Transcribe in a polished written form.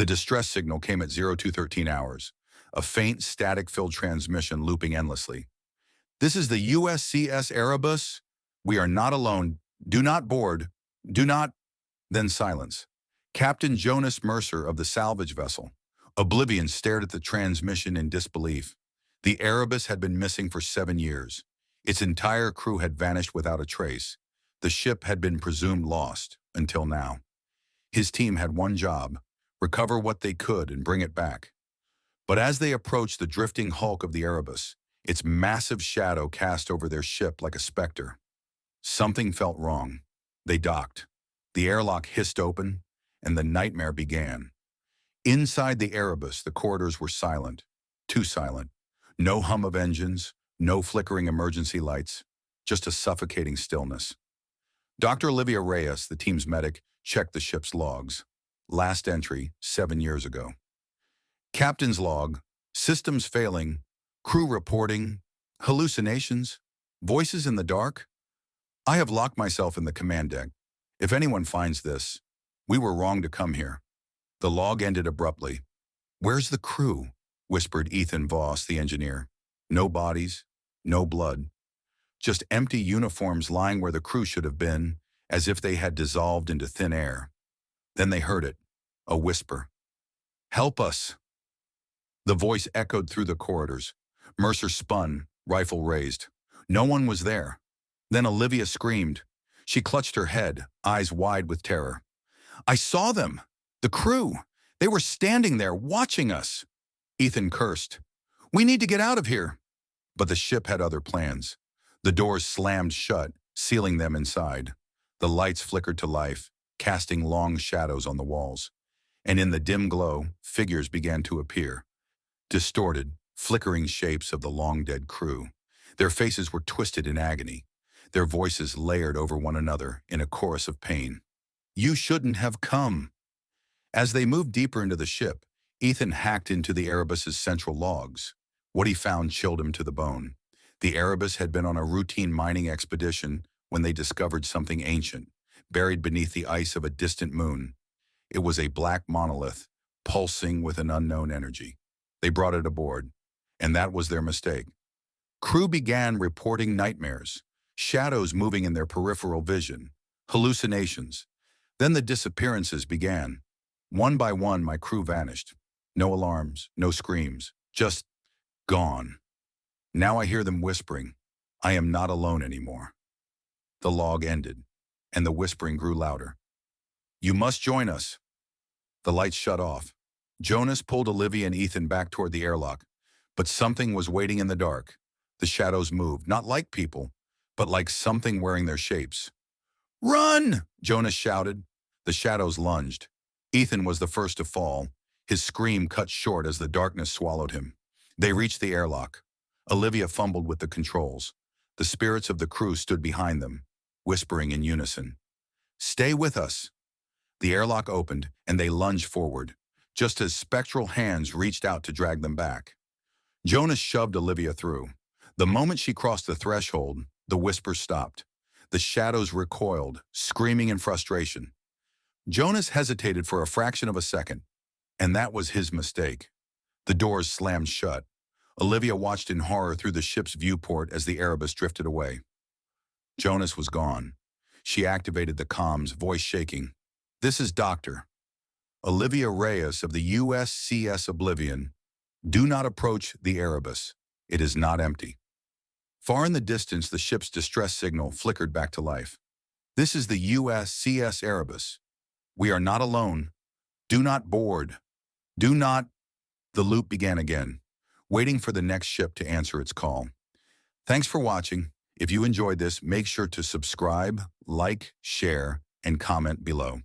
The distress signal came at 0213 hours, a faint, static-filled transmission looping endlessly. This is the USCS Erebus. We are not alone. Do not board. Do not. Then silence. Captain Jonas Mercer of the salvage vessel, Oblivion, stared at the transmission in disbelief. The Erebus had been missing for 7 years. Its entire crew had vanished without a trace. The ship had been presumed lost, until now. His team had one job: recover what they could and bring it back. But as they approached the drifting hulk of the Erebus, its massive shadow cast over their ship like a specter. Something felt wrong. They docked. The airlock hissed open, and the nightmare began. Inside the Erebus, the corridors were silent. Too silent. No hum of engines, no flickering emergency lights, just a suffocating stillness. Dr. Olivia Reyes, the team's medic, checked the ship's logs. Last entry, 7 years ago. Captain's log: systems failing, crew reporting, hallucinations, voices in the dark. I have locked myself in the command deck. If anyone finds this, we were wrong to come here. The log ended abruptly. Where's the crew? Whispered Ethan Voss, the engineer. No bodies, no blood. Just empty uniforms lying where the crew should have been, as if they had dissolved into thin air. Then they heard it, a whisper. Help us! The voice echoed through the corridors. Mercer spun, rifle raised. No one was there. Then Olivia screamed. She clutched her head, eyes wide with terror. I saw them! The crew! They were standing there, watching us! Ethan cursed. We need to get out of here! But the ship had other plans. The doors slammed shut, sealing them inside. The lights flickered to life, casting long shadows on the walls. And in the dim glow, figures began to appear. Distorted, flickering shapes of the long-dead crew. Their faces were twisted in agony. Their voices layered over one another in a chorus of pain. You shouldn't have come. As they moved deeper into the ship, Ethan hacked into the Erebus's central logs. What he found chilled him to the bone. The Erebus had been on a routine mining expedition when they discovered something ancient, buried beneath the ice of a distant moon. It was a black monolith, pulsing with an unknown energy. They brought it aboard, and that was their mistake. Crew began reporting nightmares, shadows moving in their peripheral vision, hallucinations. Then the disappearances began. One by one, my crew vanished. No alarms, no screams, just gone. Now I hear them whispering, I am not alone anymore. The log ended, and the whispering grew louder. You must join us. The lights shut off. Jonas pulled Olivia and Ethan back toward the airlock, but something was waiting in the dark. The shadows moved, not like people, but like something wearing their shapes. Run! Jonas shouted. The shadows lunged. Ethan was the first to fall. His scream cut short as the darkness swallowed him. They reached the airlock. Olivia fumbled with the controls. The spirits of the crew stood behind them, whispering in unison. Stay with us. The airlock opened, and they lunged forward, just as spectral hands reached out to drag them back. Jonas shoved Olivia through. The moment she crossed the threshold, the whispers stopped. The shadows recoiled, screaming in frustration. Jonas hesitated for a fraction of a second, and that was his mistake. The doors slammed shut. Olivia watched in horror through the ship's viewport as the Erebus drifted away. Jonas was gone. She activated the comms, voice shaking. This is Dr. Olivia Reyes of the USCS Oblivion. Do not approach the Erebus. It is not empty. Far in the distance, the ship's distress signal flickered back to life. This is the USCS Erebus. We are not alone. Do not board. Do not. The loop began again, waiting for the next ship to answer its call. Thanks for watching. If you enjoyed this, make sure to subscribe, like, share, and comment below.